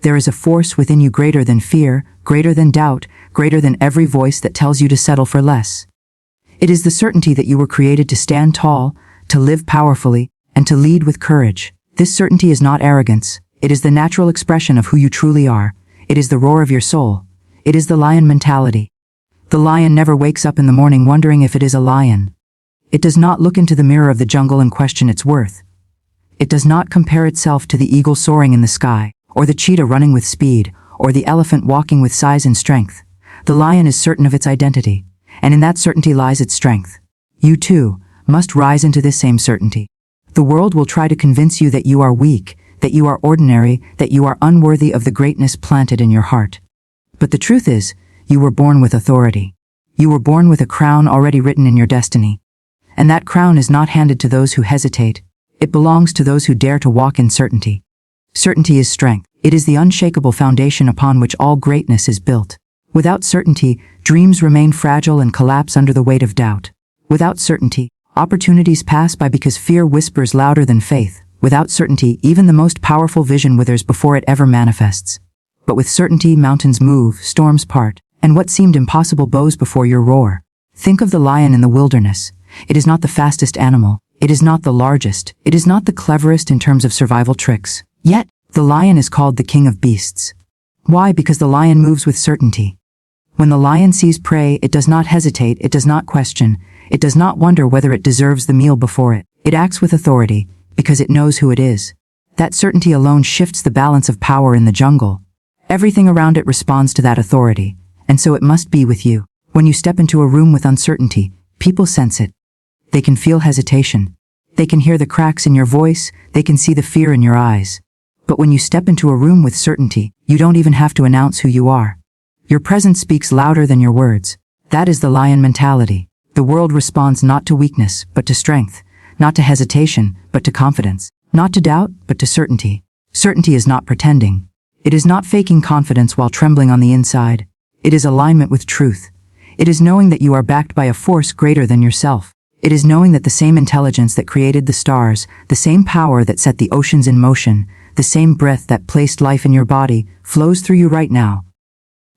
There is a force within you greater than fear, greater than doubt, greater than every voice that tells you to settle for less. It is the certainty that you were created to stand tall, to live powerfully, and to lead with courage. This certainty is not arrogance. It is the natural expression of who you truly are. It is the roar of your soul. It is the lion mentality. The lion never wakes up in the morning wondering if it is a lion. It does not look into the mirror of the jungle and question its worth. It does not compare itself to the eagle soaring in the sky, or the cheetah running with speed, or the elephant walking with size and strength. The lion is certain of its identity, and in that certainty lies its strength. You too must rise into this same certainty. The world will try to convince you that you are weak, that you are ordinary, that you are unworthy of the greatness planted in your heart. But the truth is, you were born with authority. You were born with a crown already written in your destiny. And that crown is not handed to those who hesitate. It belongs to those who dare to walk in certainty. Certainty is strength. It is the unshakable foundation upon which all greatness is built. Without certainty, dreams remain fragile and collapse under the weight of doubt. Without certainty, opportunities pass by because fear whispers louder than faith. Without certainty, even the most powerful vision withers before it ever manifests. But with certainty, mountains move, storms part, and what seemed impossible bows before your roar. Think of the lion in the wilderness. It is not the fastest animal. It is not the largest. It is not the cleverest in terms of survival tricks. Yet, the lion is called the king of beasts. Why? Because the lion moves with certainty. When the lion sees prey, it does not hesitate, it does not question, it does not wonder whether it deserves the meal before it. It acts with authority, because it knows who it is. That certainty alone shifts the balance of power in the jungle. Everything around it responds to that authority, and so it must be with you. When you step into a room with uncertainty, people sense it. They can feel hesitation. They can hear the cracks in your voice, they can see the fear in your eyes. But when you step into a room with certainty, you don't even have to announce who you are. Your presence speaks louder than your words. That is the lion mentality. The world responds not to weakness, but to strength. Not to hesitation, but to confidence. Not to doubt, but to certainty. Certainty is not pretending. It is not faking confidence while trembling on the inside. It is alignment with truth. It is knowing that you are backed by a force greater than yourself. It is knowing that the same intelligence that created the stars, the same power that set the oceans in motion, the same breath that placed life in your body, flows through you right now.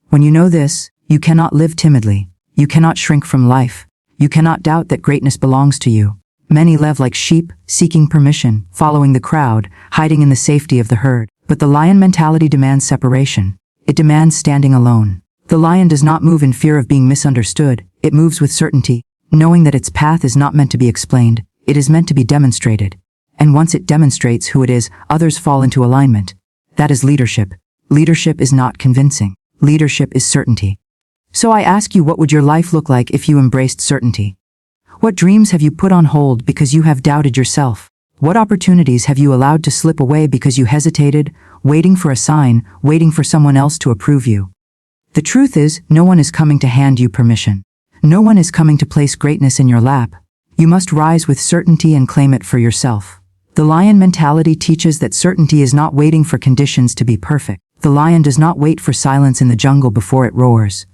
When you know this, you cannot live timidly. You cannot shrink from life. You cannot doubt that greatness belongs to you. Many live like sheep, seeking permission, following the crowd, hiding in the safety of the herd. But the lion mentality demands separation. It demands standing alone. The lion does not move in fear of being misunderstood. It moves with certainty, knowing that its path is not meant to be explained. It is meant to be demonstrated. And once it demonstrates who it is, others fall into alignment. That is leadership. Leadership is not convincing. Leadership is certainty. So I ask you, what would your life look like if you embraced certainty? What dreams have you put on hold because you have doubted yourself? What opportunities have you allowed to slip away because you hesitated, waiting for a sign, waiting for someone else to approve you? The truth is, no one is coming to hand you permission. No one is coming to place greatness in your lap. You must rise with certainty and claim it for yourself. The lion mentality teaches that certainty is not waiting for conditions to be perfect. The lion does not wait for silence in the jungle before it roars.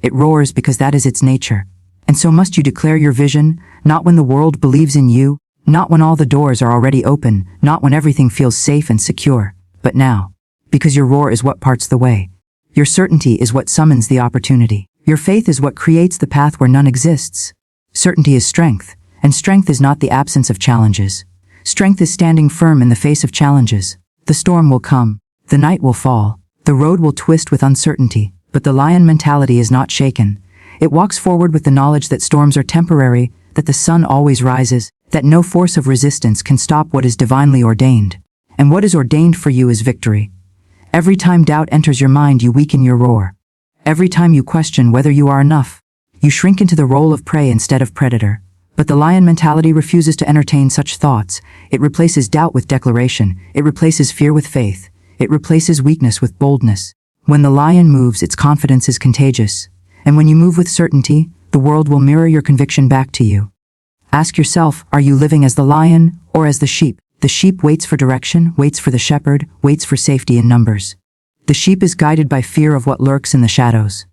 It roars because that is its nature. And so must you declare your vision, not when the world believes in you, not when all the doors are already open, not when everything feels safe and secure, but now. Because your roar is what parts the way. Your certainty is what summons the opportunity. Your faith is what creates the path where none exists. Certainty is strength, and strength is not the absence of challenges. Strength is standing firm in the face of challenges. The storm will come. The night will fall. The road will twist with uncertainty, but the lion mentality is not shaken. It walks forward with the knowledge that storms are temporary, that the sun always rises, that no force of resistance can stop what is divinely ordained. And what is ordained for you is victory. Every time doubt enters your mind, you weaken your roar. Every time you question whether you are enough, you shrink into the role of prey instead of predator. But the lion mentality refuses to entertain such thoughts. It replaces doubt with declaration. It replaces fear with faith. It replaces weakness with boldness. When the lion moves, its confidence is contagious. And when you move with certainty, the world will mirror your conviction back to you. Ask yourself, are you living as the lion or as the sheep? The sheep waits for direction, waits for the shepherd, waits for safety in numbers. The sheep is guided by fear of what lurks in the shadows.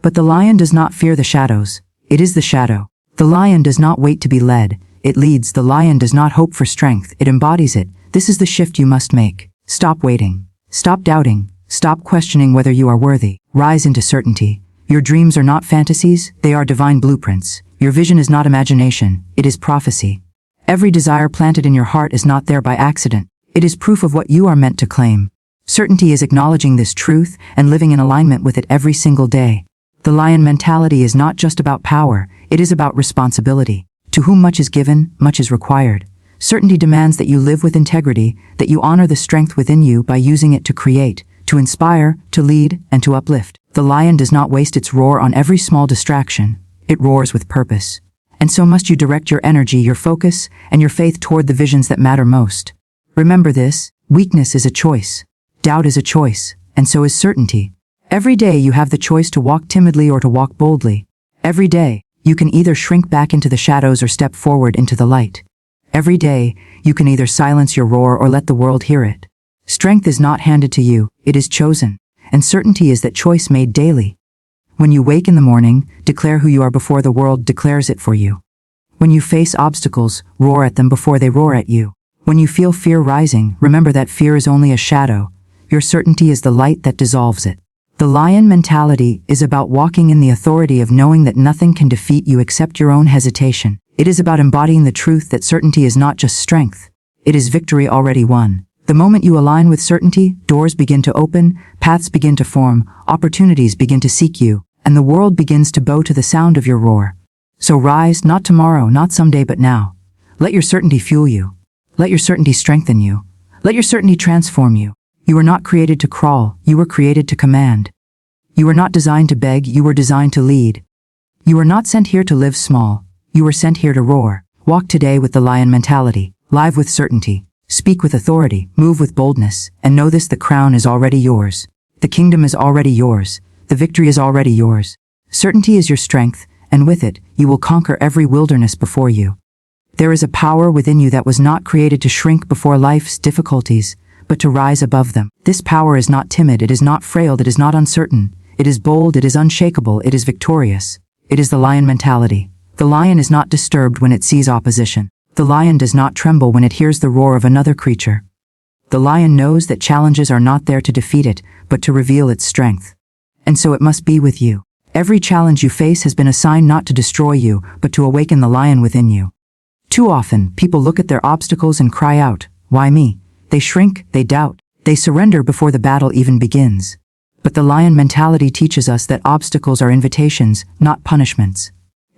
But the lion does not fear the shadows. It is the shadow. The lion does not wait to be led. It leads. The lion does not hope for strength. It embodies it. This is the shift you must make. Stop waiting. Stop doubting. Stop questioning whether you are worthy. Rise into certainty. Your dreams are not fantasies, they are divine blueprints. Your vision is not imagination, it is prophecy. Every desire planted in your heart is not there by accident. It is proof of what you are meant to claim. Certainty is acknowledging this truth and living in alignment with it every single day. The lion mentality is not just about power, it is about responsibility. To whom much is given, much is required. Certainty demands that you live with integrity, that you honor the strength within you by using it to create, to inspire, to lead, and to uplift. The lion does not waste its roar on every small distraction. It roars with purpose. And so must you direct your energy, your focus, and your faith toward the visions that matter most. Remember this, weakness is a choice. Doubt is a choice, and so is certainty. Every day you have the choice to walk timidly or to walk boldly. Every day, you can either shrink back into the shadows or step forward into the light. Every day, you can either silence your roar or let the world hear it. Strength is not handed to you, it is chosen, and certainty is that choice made daily. When you wake in the morning, declare who you are before the world declares it for you. When you face obstacles, roar at them before they roar at you. When you feel fear rising, remember that fear is only a shadow. Your certainty is the light that dissolves it. The lion mentality is about walking in the authority of knowing that nothing can defeat you except your own hesitation. It is about embodying the truth that certainty is not just strength. It is victory already won. The moment you align with certainty, doors begin to open, paths begin to form, opportunities begin to seek you, and the world begins to bow to the sound of your roar. So rise, not tomorrow, not someday, but now. Let your certainty fuel you. Let your certainty strengthen you. Let your certainty transform you. You were not created to crawl, you were created to command. You were not designed to beg, you were designed to lead. You were not sent here to live small, you were sent here to roar. Walk today with the lion mentality, live with certainty, speak with authority, move with boldness, and know this: the crown is already yours. The kingdom is already yours. The victory is already yours. Certainty is your strength, and with it, you will conquer every wilderness before you. There is a power within you that was not created to shrink before life's difficulties, but to rise above them. This power is not timid, it is not frail, it is not uncertain. It is bold, it is unshakable, it is victorious. It is the lion mentality. The lion is not disturbed when it sees opposition. The lion does not tremble when it hears the roar of another creature. The lion knows that challenges are not there to defeat it, but to reveal its strength. And so it must be with you. Every challenge you face has been assigned not to destroy you, but to awaken the lion within you. Too often, people look at their obstacles and cry out, "Why me?" They shrink, they doubt, they surrender before the battle even begins. But the lion mentality teaches us that obstacles are invitations, not punishments.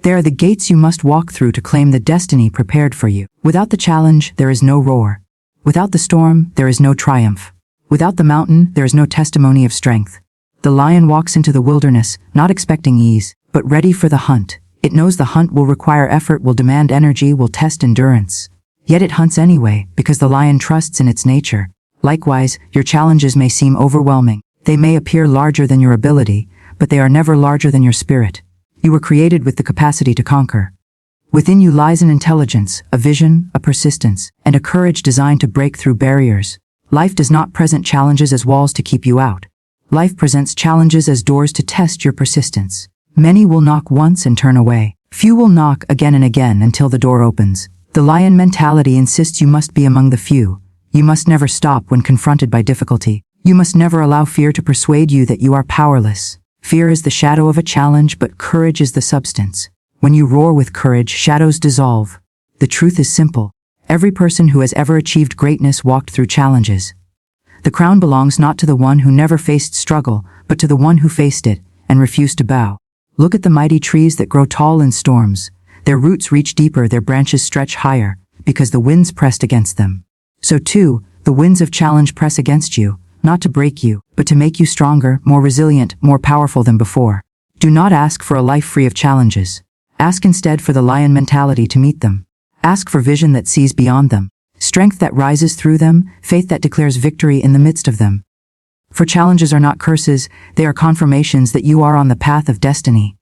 They are the gates you must walk through to claim the destiny prepared for you. Without the challenge, there is no roar. Without the storm, there is no triumph. Without the mountain, there is no testimony of strength. The lion walks into the wilderness, not expecting ease, but ready for the hunt. It knows the hunt will require effort, will demand energy, will test endurance. Yet it hunts anyway, because the lion trusts in its nature. Likewise, your challenges may seem overwhelming. They may appear larger than your ability, but they are never larger than your spirit. You were created with the capacity to conquer. Within you lies an intelligence, a vision, a persistence, and a courage designed to break through barriers. Life does not present challenges as walls to keep you out. Life presents challenges as doors to test your persistence. Many will knock once and turn away. Few will knock again and again until the door opens. The lion mentality insists you must be among the few. You must never stop when confronted by difficulty. You must never allow fear to persuade you that you are powerless. Fear is the shadow of a challenge, but courage is the substance. When you roar with courage, shadows dissolve. The truth is simple. Every person who has ever achieved greatness walked through challenges. The crown belongs not to the one who never faced struggle, but to the one who faced it and refused to bow. Look at the mighty trees that grow tall in storms. Their roots reach deeper, their branches stretch higher, because the winds pressed against them. So too, the winds of challenge press against you, not to break you, but to make you stronger, more resilient, more powerful than before. Do not ask for a life free of challenges. Ask instead for the lion mentality to meet them. Ask for vision that sees beyond them, strength that rises through them, faith that declares victory in the midst of them. For challenges are not curses, they are confirmations that you are on the path of destiny.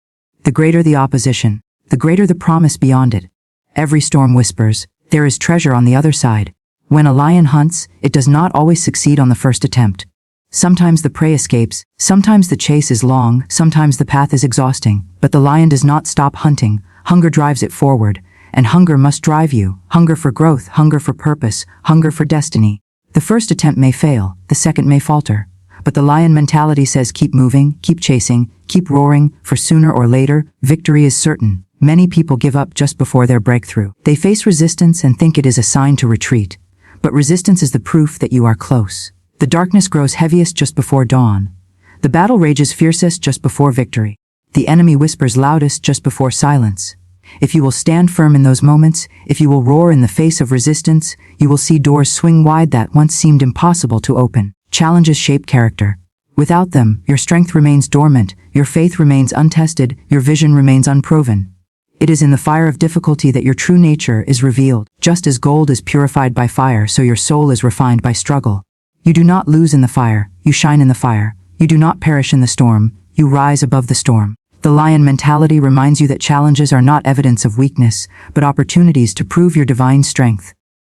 The greater the opposition, the greater the promise beyond it. Every storm whispers, there is treasure on the other side. When a lion hunts, it does not always succeed on the first attempt. Sometimes the prey escapes, sometimes the chase is long, sometimes the path is exhausting, but the lion does not stop hunting. Hunger drives it forward, and hunger must drive you. Hunger for growth, hunger for purpose, hunger for destiny. The first attempt may fail, the second may falter, But the lion mentality says keep moving, keep chasing, keep roaring, for sooner or later, victory is certain. Many people give up just before their breakthrough. They face resistance and think it is a sign to retreat. But resistance is the proof that you are close. The darkness grows heaviest just before dawn. The battle rages fiercest just before victory. The enemy whispers loudest just before silence. If you will stand firm in those moments, if you will roar in the face of resistance, you will see doors swing wide that once seemed impossible to open. Challenges shape character. Without them, your strength remains dormant, your faith remains untested, your vision remains unproven. It is in the fire of difficulty that your true nature is revealed. Just as gold is purified by fire, so your soul is refined by struggle. You do not lose in the fire, you shine in the fire. You do not perish in the storm, you rise above the storm. The lion mentality reminds you that challenges are not evidence of weakness, but opportunities to prove your divine strength.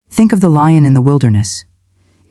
Think of the lion in the wilderness.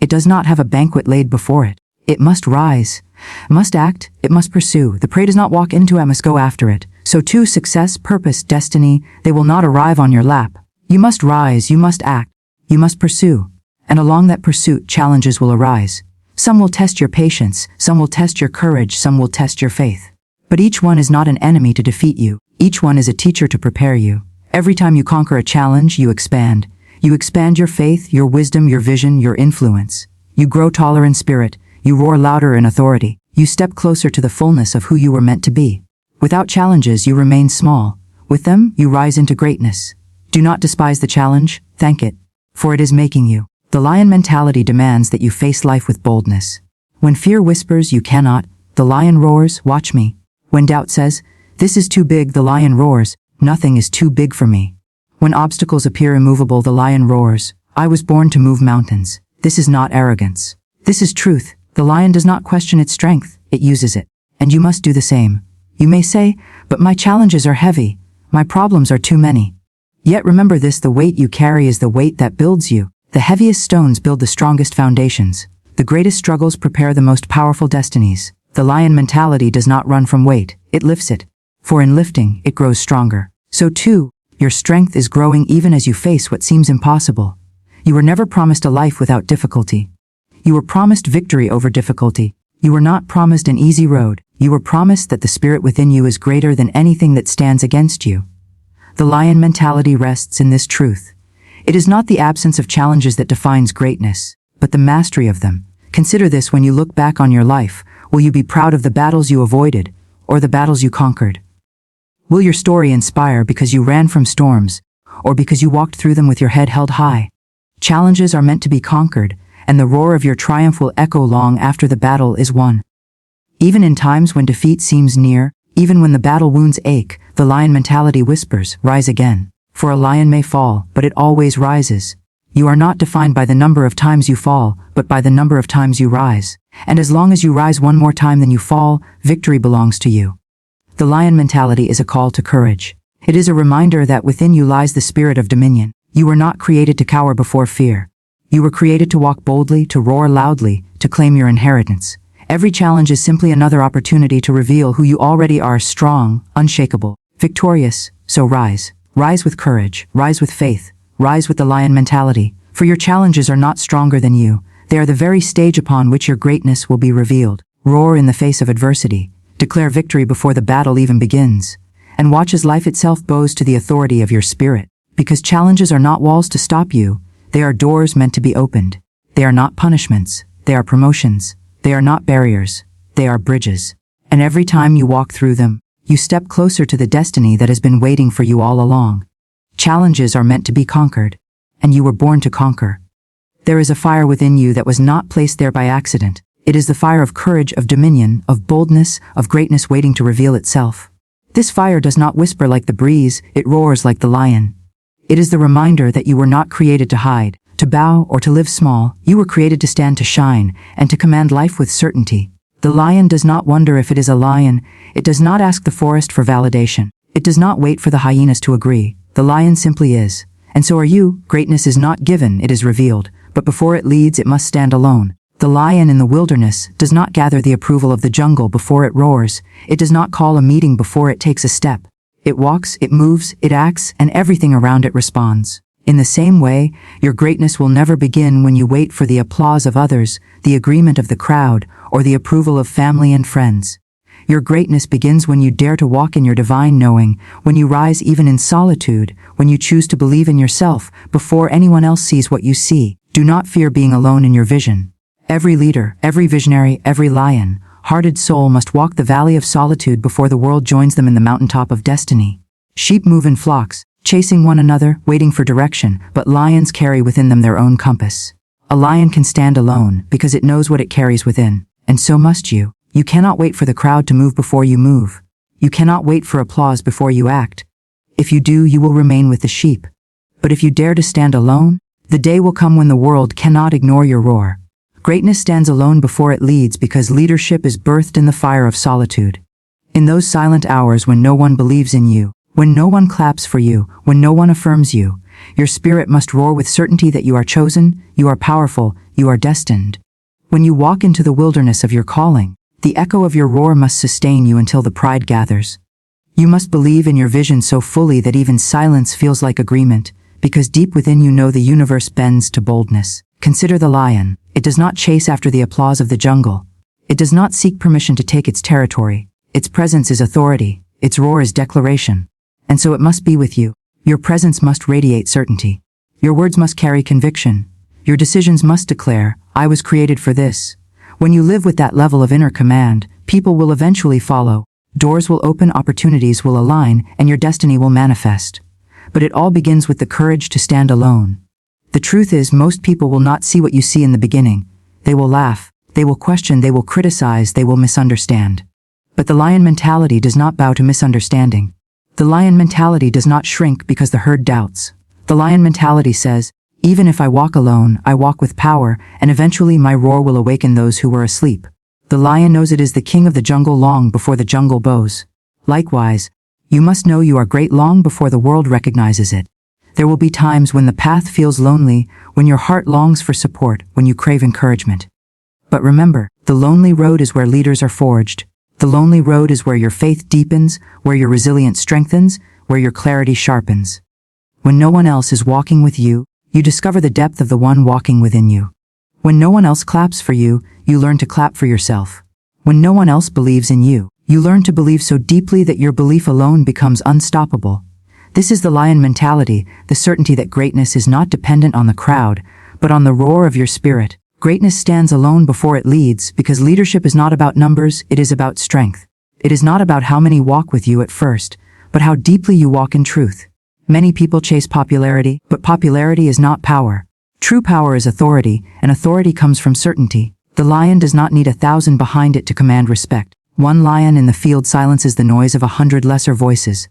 It does not have a banquet laid before it. It must rise, must act, it must pursue. The prey does not walk into it, must go after it. So too, success, purpose, destiny, they will not arrive on your lap. You must rise, you must act, you must pursue. And along that pursuit, challenges will arise. Some will test your patience, some will test your courage, some will test your faith. But each one is not an enemy to defeat you. Each one is a teacher to prepare you. Every time you conquer a challenge, you expand. You expand your faith, your wisdom, your vision, your influence. You grow taller in spirit. You roar louder in authority. You step closer to the fullness of who you were meant to be. Without challenges, you remain small. With them, you rise into greatness. Do not despise the challenge, thank it, for it is making you. The lion mentality demands that you face life with boldness. When fear whispers you cannot, the lion roars, watch me. When doubt says, this is too big, the lion roars, nothing is too big for me. When obstacles appear immovable, the lion roars, I was born to move mountains. This is not arrogance. This is truth. The lion does not question its strength, it uses it. And you must do the same. You may say, but my challenges are heavy. My problems are too many. Yet remember this, the weight you carry is the weight that builds you. The heaviest stones build the strongest foundations. The greatest struggles prepare the most powerful destinies. The lion mentality does not run from weight, it lifts it. For in lifting, it grows stronger. So too, your strength is growing even as you face what seems impossible. You were never promised a life without difficulty. You were promised victory over difficulty. You were not promised an easy road. You were promised that the spirit within you is greater than anything that stands against you. The lion mentality rests in this truth. It is not the absence of challenges that defines greatness, but the mastery of them. Consider this when you look back on your life. Will you be proud of the battles you avoided, or the battles you conquered? Will your story inspire because you ran from storms, or because you walked through them with your head held high? Challenges are meant to be conquered, and the roar of your triumph will echo long after the battle is won. Even in times when defeat seems near, even when the battle wounds ache, the lion mentality whispers, rise again. For a lion may fall, but it always rises. You are not defined by the number of times you fall, but by the number of times you rise. And as long as you rise one more time than you fall, victory belongs to you. The lion mentality is a call to courage. It is a reminder that within you lies the spirit of dominion. You were not created to cower before fear. You were created to walk boldly, to roar loudly, to claim your inheritance. Every challenge is simply another opportunity to reveal who you already are: strong, unshakable, victorious. So rise. Rise with courage, rise with faith, rise with the lion mentality, for your challenges are not stronger than you. They are the very stage upon which your greatness will be revealed. Roar in the face of adversity, declare victory before the battle even begins, and watch as life itself bows to the authority of your spirit. Because challenges are not walls to stop you, they are doors meant to be opened. They are not punishments, they are promotions. They are not barriers, they are bridges. And every time you walk through them, you step closer to the destiny that has been waiting for you all along. Challenges are meant to be conquered, and you were born to conquer. There is a fire within you that was not placed there by accident. It is the fire of courage, of dominion, of boldness, of greatness waiting to reveal itself. This fire does not whisper like the breeze, it roars like the lion. It is the reminder that you were not created to hide, to bow, or to live small. You were created to stand, to shine, and to command life with certainty. The lion does not wonder if it is a lion. It does not ask the forest for validation. It does not wait for the hyenas to agree. The lion simply is. And so are you. Greatness is not given, it is revealed. But before it leads, it must stand alone. The lion in the wilderness does not gather the approval of the jungle before it roars. It does not call a meeting before it takes a step. It walks, it moves, it acts, and everything around it responds. In the same way, your greatness will never begin when you wait for the applause of others, the agreement of the crowd, or the approval of family and friends. Your greatness begins when you dare to walk in your divine knowing, when you rise even in solitude, when you choose to believe in yourself before anyone else sees what you see. Do not fear being alone in your vision. Every leader, every visionary, every lion-hearted soul must walk the valley of solitude before the world joins them in the mountaintop of destiny. Sheep move in flocks, chasing one another, waiting for direction, but lions carry within them their own compass. A lion can stand alone because it knows what it carries within, and so must you. You cannot wait for the crowd to move before you move. You cannot wait for applause before you act. If you do, you will remain with the sheep. But if you dare to stand alone, the day will come when the world cannot ignore your roar. Greatness stands alone before it leads because leadership is birthed in the fire of solitude. In those silent hours when no one believes in you, when no one claps for you, when no one affirms you, your spirit must roar with certainty that you are chosen, you are powerful, you are destined. When you walk into the wilderness of your calling, the echo of your roar must sustain you until the pride gathers. You must believe in your vision so fully that even silence feels like agreement, because deep within you know the universe bends to boldness. Consider the lion. It does not chase after the applause of the jungle. It does not seek permission to take its territory. Its presence is authority. Its roar is declaration. And so it must be with you. Your presence must radiate certainty. Your words must carry conviction. Your decisions must declare, I was created for this. When you live with that level of inner command, people will eventually follow. Doors will open, opportunities will align, and your destiny will manifest. But it all begins with the courage to stand alone. The truth is, most people will not see what you see in the beginning. They will laugh, they will question, they will criticize, they will misunderstand. But the lion mentality does not bow to misunderstanding. The lion mentality does not shrink because the herd doubts. The lion mentality says, even if I walk alone, I walk with power, and eventually my roar will awaken those who were asleep. The lion knows it is the king of the jungle long before the jungle bows. Likewise, you must know you are great long before the world recognizes it. There will be times when the path feels lonely, when your heart longs for support, when you crave encouragement. But remember, the lonely road is where leaders are forged. The lonely road is where your faith deepens, where your resilience strengthens, where your clarity sharpens. When no one else is walking with you, you discover the depth of the one walking within you. When no one else claps for you, you learn to clap for yourself. When no one else believes in you, you learn to believe so deeply that your belief alone becomes unstoppable. This is the lion mentality, the certainty that greatness is not dependent on the crowd, but on the roar of your spirit. Greatness stands alone before it leads, because leadership is not about numbers, it is about strength. It is not about how many walk with you at first, but how deeply you walk in truth. Many people chase popularity, but popularity is not power. True power is authority, and authority comes from certainty. The lion does not need 1,000 behind it to command respect. One lion in the field silences the noise of 100 lesser voices.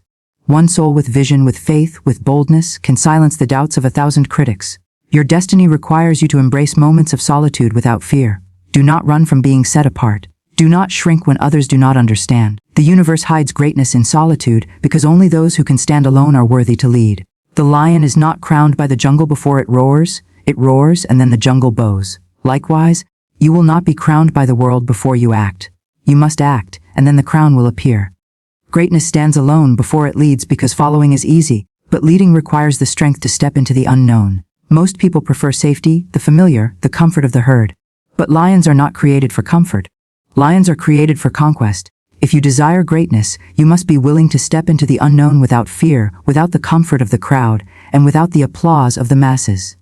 One soul with vision, with faith, with boldness, can silence the doubts of 1,000 critics. Your destiny requires you to embrace moments of solitude without fear. Do not run from being set apart. Do not shrink when others do not understand. The universe hides greatness in solitude because only those who can stand alone are worthy to lead. The lion is not crowned by the jungle before it roars and then the jungle bows. Likewise, you will not be crowned by the world before you act. You must act, and then the crown will appear. Greatness stands alone before it leads because following is easy, but leading requires the strength to step into the unknown. Most people prefer safety, the familiar, the comfort of the herd. But lions are not created for comfort. Lions are created for conquest. If you desire greatness, you must be willing to step into the unknown without fear, without the comfort of the crowd, and without the applause of the masses.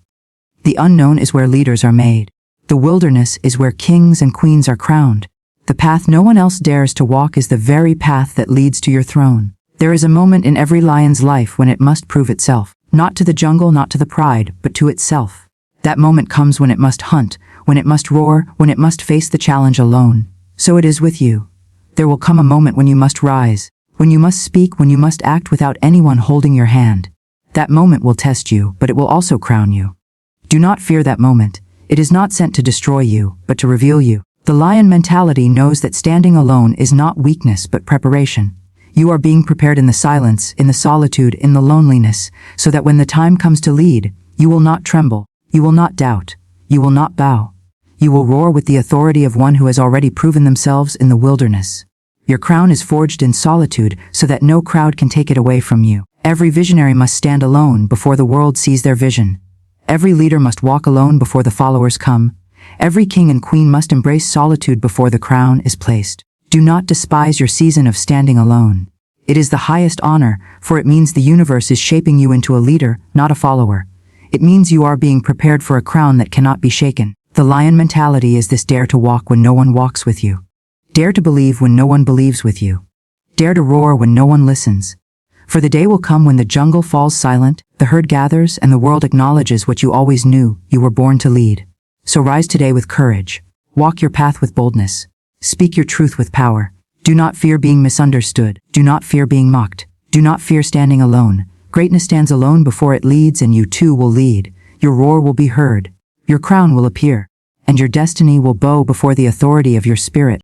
The unknown is where leaders are made. The wilderness is where kings and queens are crowned. The path no one else dares to walk is the very path that leads to your throne. There is a moment in every lion's life when it must prove itself, not to the jungle, not to the pride, but to itself. That moment comes when it must hunt, when it must roar, when it must face the challenge alone. So it is with you. There will come a moment when you must rise, when you must speak, when you must act without anyone holding your hand. That moment will test you, but it will also crown you. Do not fear that moment. It is not sent to destroy you, but to reveal you. The lion mentality knows that standing alone is not weakness but preparation. You are being prepared in the silence, in the solitude, in the loneliness, so that when the time comes to lead, you will not tremble, you will not doubt, you will not bow. You will roar with the authority of one who has already proven themselves in the wilderness. Your crown is forged in solitude so that no crowd can take it away from you. Every visionary must stand alone before the world sees their vision. Every leader must walk alone before the followers come. Every king and queen must embrace solitude before the crown is placed. Do not despise your season of standing alone. It is the highest honor, for it means the universe is shaping you into a leader, not a follower. It means you are being prepared for a crown that cannot be shaken. The lion mentality is this: dare to walk when no one walks with you. Dare to believe when no one believes with you. Dare to roar when no one listens. For the day will come when the jungle falls silent, the herd gathers, and the world acknowledges what you always knew: you were born to lead. So rise today with courage. Walk your path with boldness. Speak your truth with power. Do not fear being misunderstood. Do not fear being mocked. Do not fear standing alone. Greatness stands alone before it leads, and you too will lead. Your roar will be heard. Your crown will appear. And your destiny will bow before the authority of your spirit.